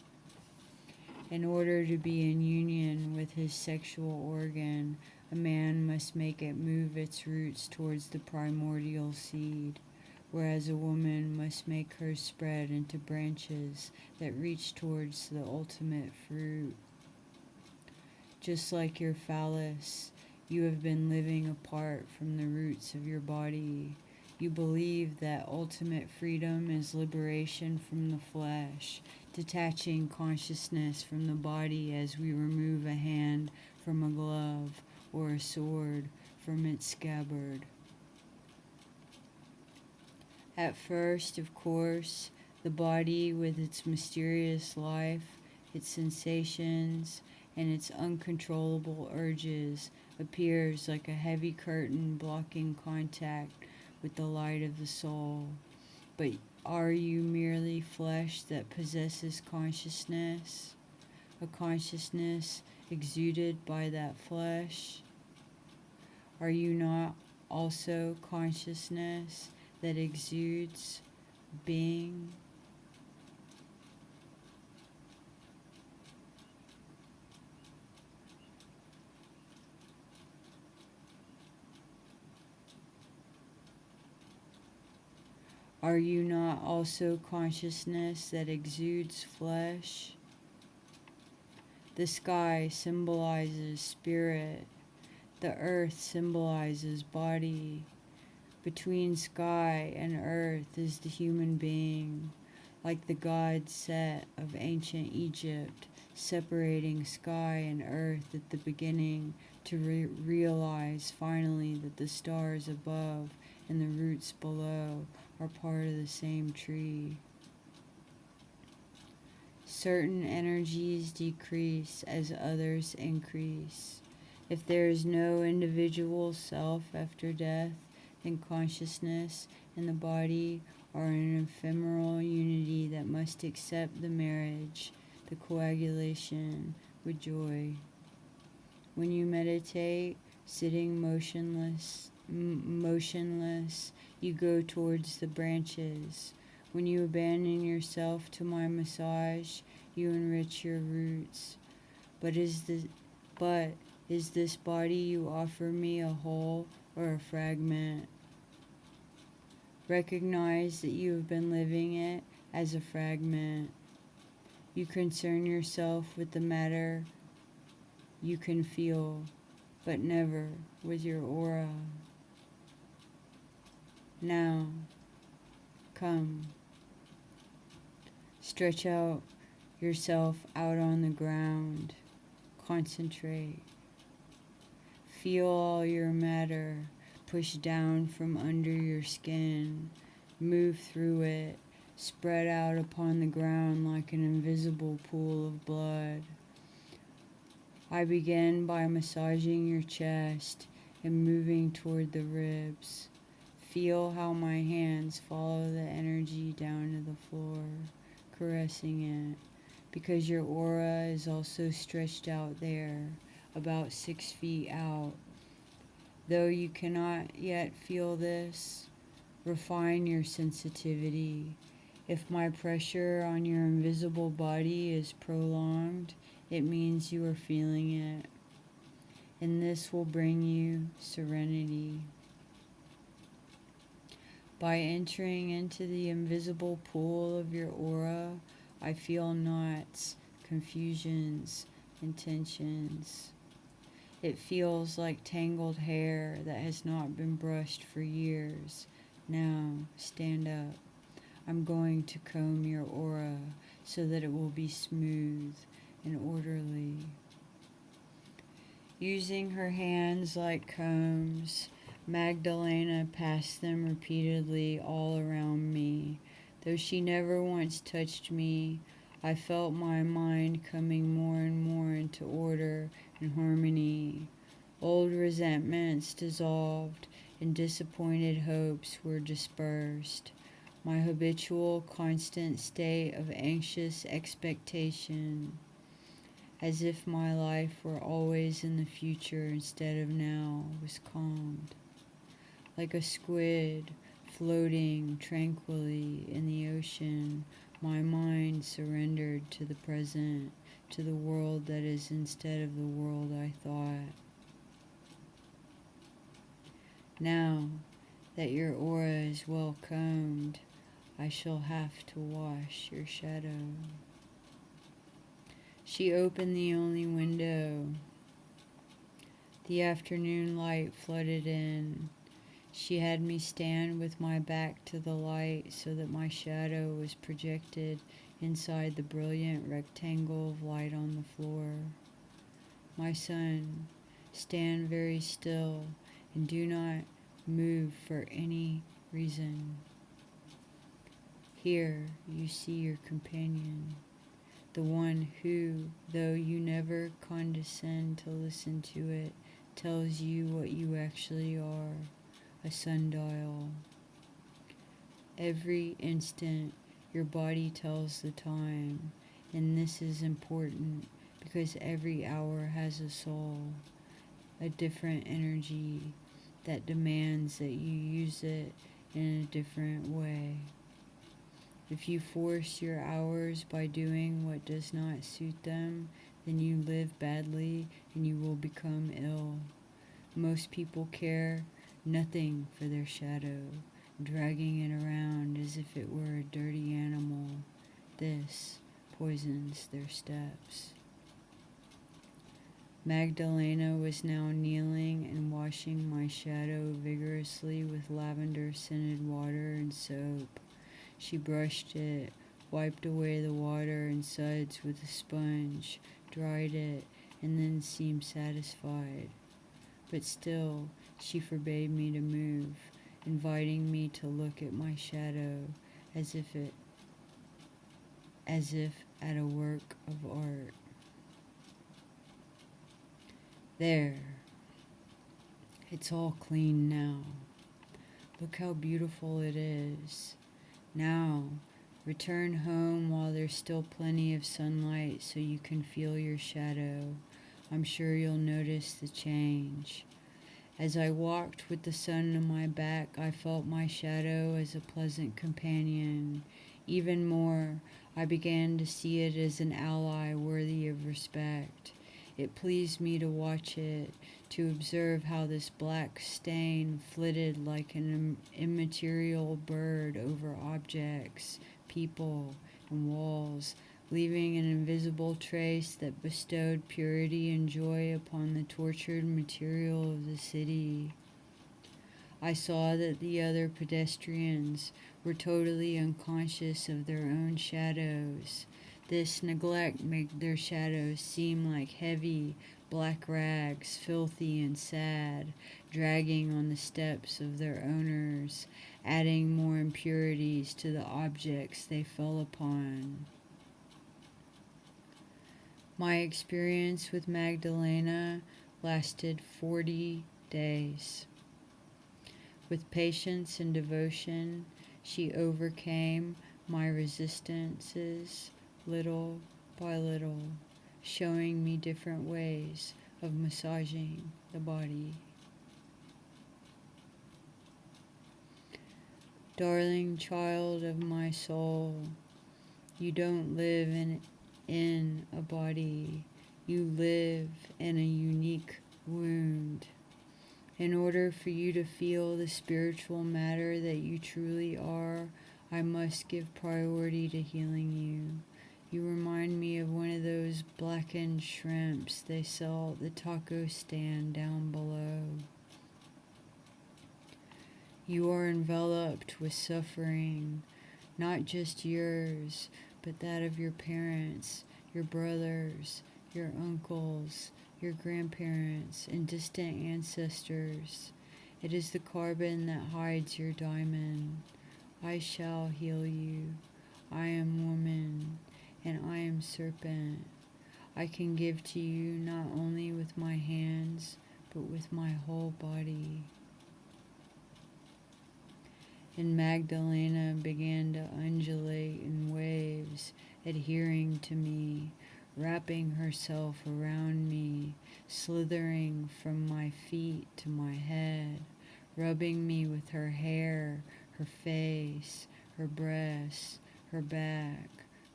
In order to be in union with his sexual organ, a man must make it move its roots towards the primordial seed, whereas a woman must make hers spread into branches that reach towards the ultimate fruit. Just like your phallus, you have been living apart from the roots of your body. You believe that ultimate freedom is liberation from the flesh, detaching consciousness from the body as we remove a hand from a glove or a sword from its scabbard. At first, of course, the body with its mysterious life, its sensations, and its uncontrollable urges appears like a heavy curtain blocking contact with the light of the soul. But are you merely flesh that possesses consciousness? A consciousness exuded by that flesh? Are you not also consciousness that exudes being? Are you not also consciousness that exudes flesh? The sky symbolizes spirit. The earth symbolizes body. Between sky and earth is the human being, like the god Set of ancient Egypt, separating sky and earth at the beginning to realize finally that the stars above and the roots below are part of the same tree. Certain energies decrease as others increase. If there is no individual self after death, then consciousness and the body are an ephemeral unity that must accept the marriage, the coagulation, with joy. When you meditate, sitting motionless, you go towards the branches. When you abandon yourself to my massage, you enrich your roots. But is this body you offer me a whole or a fragment? Recognize that you have been living it as a fragment. You concern yourself with the matter you can feel, but never with your aura. Now, come. Stretch out yourself out on the ground. Concentrate. Feel all your matter push down from under your skin. Move through it. Spread out upon the ground like an invisible pool of blood. I begin by massaging your chest and moving toward the ribs. Feel how my hands follow the energy down to the floor, caressing it, because your aura is also stretched out there, about 6 feet out. Though you cannot yet feel this, refine your sensitivity. If my pressure on your invisible body is prolonged, it means you are feeling it, and this will bring you serenity. By entering into the invisible pool of your aura, I feel knots, confusions, and tensions. It feels like tangled hair that has not been brushed for years. Now, stand up. I'm going to comb your aura so that it will be smooth and orderly. Using her hands like combs, Magdalena passed them repeatedly all around me. Though she never once touched me, I felt my mind coming more and more into order and harmony. Old resentments dissolved and disappointed hopes were dispersed. My habitual constant state of anxious expectation, as if my life were always in the future instead of now, was calmed. Like a squid floating tranquilly in the ocean, my mind surrendered to the present, to the world that is instead of the world I thought. Now, that your aura is well combed. I shall have to wash your shadow. She opened the only window. The afternoon light flooded in. She had me stand with my back to the light so that my shadow was projected inside the brilliant rectangle of light on the floor. My son, stand very still and do not move for any reason. Here you see your companion, the one who, though you never condescend to listen to it, tells you what you actually are, a sundial. Every instant your body tells the time, and this is important because every hour has a soul, a different energy that demands that you use it in a different way. If you force your hours by doing what does not suit them, then you live badly and you will become ill. Most people care nothing for their shadow, dragging it around as if it were a dirty animal. This poisons their steps. Magdalena was now kneeling and washing my shadow vigorously with lavender-scented water and soap. She brushed it, wiped away the water and suds with a sponge, dried it, and then seemed satisfied. But still, she forbade me to move, inviting me to look at my shadow as if at a work of art. There. It's all clean now. Look how beautiful it is. Now, return home while there's still plenty of sunlight so you can feel your shadow. I'm sure you'll notice the change. As I walked with the sun on my back, I felt my shadow as a pleasant companion. Even more, I began to see it as an ally worthy of respect. It pleased me to watch it, to observe how this black stain flitted like an immaterial bird over objects, people, and walls, leaving an invisible trace that bestowed purity and joy upon the tortured material of the city. I saw that the other pedestrians were totally unconscious of their own shadows. This neglect made their shadows seem like heavy, black rags, filthy and sad, dragging on the steps of their owners, adding more impurities to the objects they fell upon. My experience with Magdalena lasted 40 days. With patience and devotion, she overcame my resistances little by little, showing me different ways of massaging the body. Darling child of my soul, you don't live in a body. You live in a unique wound. In order for you to feel the spiritual matter that you truly are, I must give priority to healing you. You remind me of one of those blackened shrimps they sell at the taco stand down below. You are enveloped with suffering, not just yours, but that of your parents, your brothers, your uncles, your grandparents, and distant ancestors. It is the carbon that hides your diamond. I shall heal you. I am woman, and I am serpent. I can give to you not only with my hands, but with my whole body. And Magdalena began to undulate in waves, adhering to me, wrapping herself around me, slithering from my feet to my head, rubbing me with her hair, her face, her breasts, her back,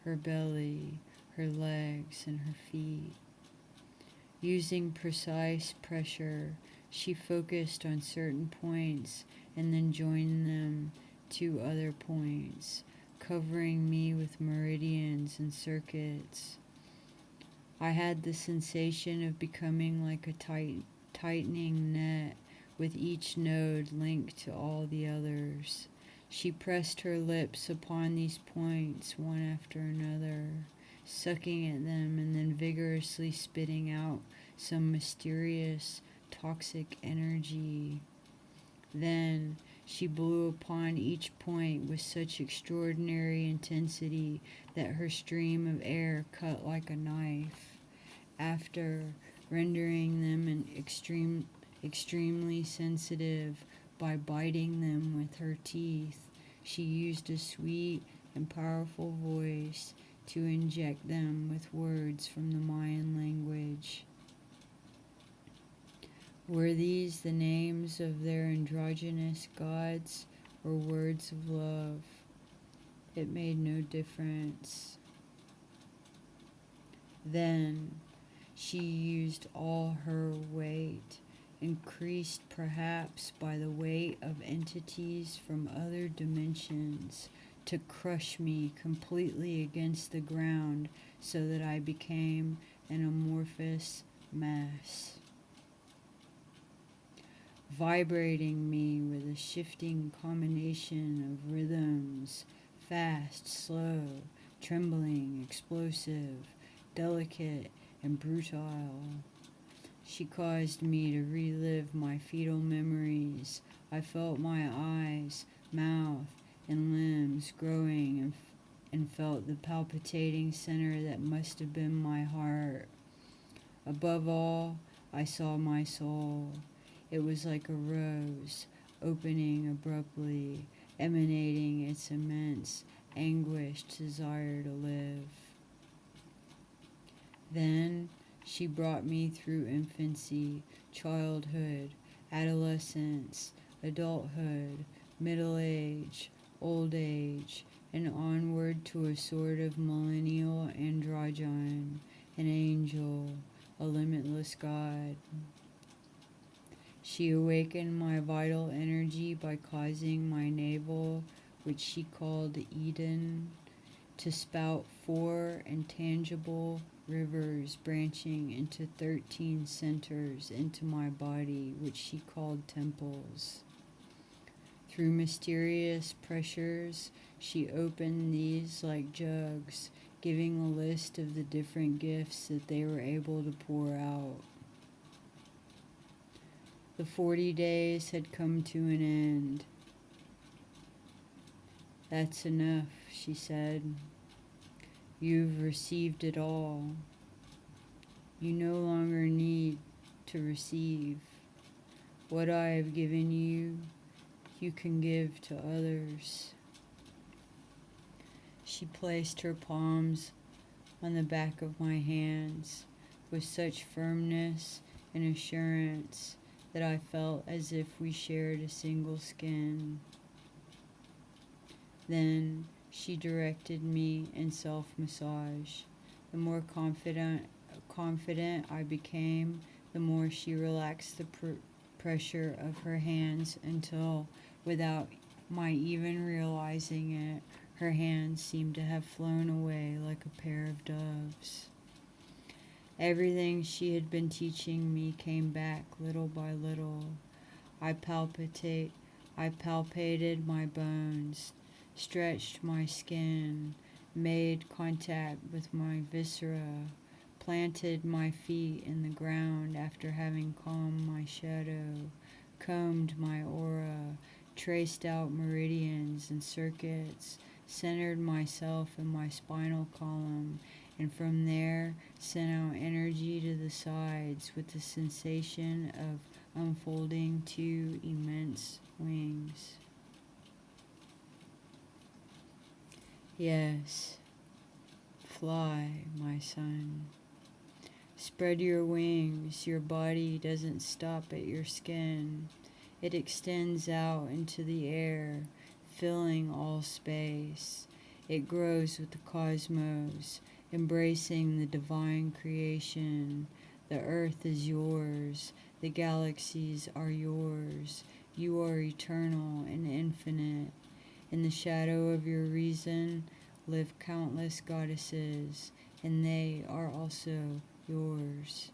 her belly, her legs, and her feet. Using precise pressure, She focused on certain points and then joined them to other points, covering me with meridians and circuits. I had the sensation of becoming like a tightening net with each node linked to all the others. She pressed her lips upon these points one after another, sucking at them and then vigorously spitting out some mysterious toxic energy. Then she blew upon each point with such extraordinary intensity that her stream of air cut like a knife. After rendering them extremely sensitive by biting them with her teeth, she used a sweet and powerful voice to inject them with words from the Mayan language. Were these the names of their androgynous gods or words of love? It made no difference. Then she used all her weight, increased perhaps by the weight of entities from other dimensions, to crush me completely against the ground so that I became an amorphous mass, vibrating me with a shifting combination of rhythms, fast, slow, trembling, explosive, delicate, and brutal. She caused me to relive my fetal memories. I felt my eyes, mouth, and limbs growing and felt the palpitating center that must have been my heart. Above all, I saw my soul. It was like a rose, opening abruptly, emanating its immense, anguished desire to live. Then she brought me through infancy, childhood, adolescence, adulthood, middle age, old age, and onward to a sort of millennial androgyne, an angel, a limitless God. She awakened my vital energy by causing my navel, which she called Eden, to spout 4 intangible rivers branching into 13 centers into my body, which she called temples. Through mysterious pressures, she opened these like jugs, giving a list of the different gifts that they were able to pour out. The 40 days had come to an end. That's enough, she said. You've received it all. You no longer need to receive. What I have given you, you can give to others. She placed her palms on the back of my hands with such firmness and assurance that I felt as if we shared a single skin. Then she directed me in self-massage. The more confident I became, the more she relaxed the pressure of her hands until, without my even realizing it, her hands seemed to have flown away like a pair of doves. Everything she had been teaching me came back little by little. I palpated my bones, stretched my skin, made contact with my viscera, planted my feet in the ground after having calmed my shadow, combed my aura, traced out meridians and circuits, centered myself in my spinal column, and from there sent out energy to the sides with the sensation of unfolding 2 immense wings. Yes, fly, my son. Spread your wings. Your body doesn't stop at your skin. It extends out into the air, filling all space. It grows with the cosmos, embracing the divine creation, The earth is yours. The galaxies are yours. You are eternal and infinite. In the shadow of your reason live countless goddesses, and they are also yours.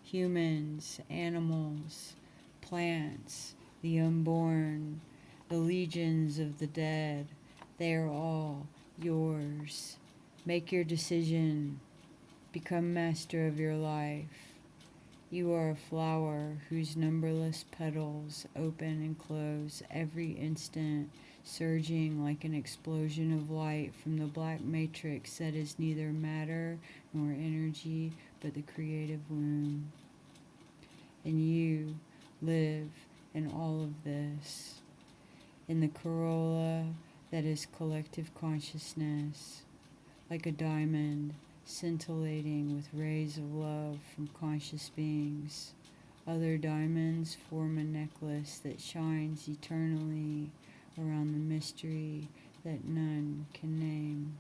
Humans, animals, plants, the unborn, the legions of the dead, they are all yours. Make your decision. Become master of your life. You are a flower whose numberless petals open and close every instant, surging like an explosion of light from the black matrix that is neither matter nor energy but the creative womb. And you live in all of this, in the corolla that is collective consciousness, like a diamond scintillating with rays of love from conscious beings. Other diamonds form a necklace that shines eternally around the mystery that none can name.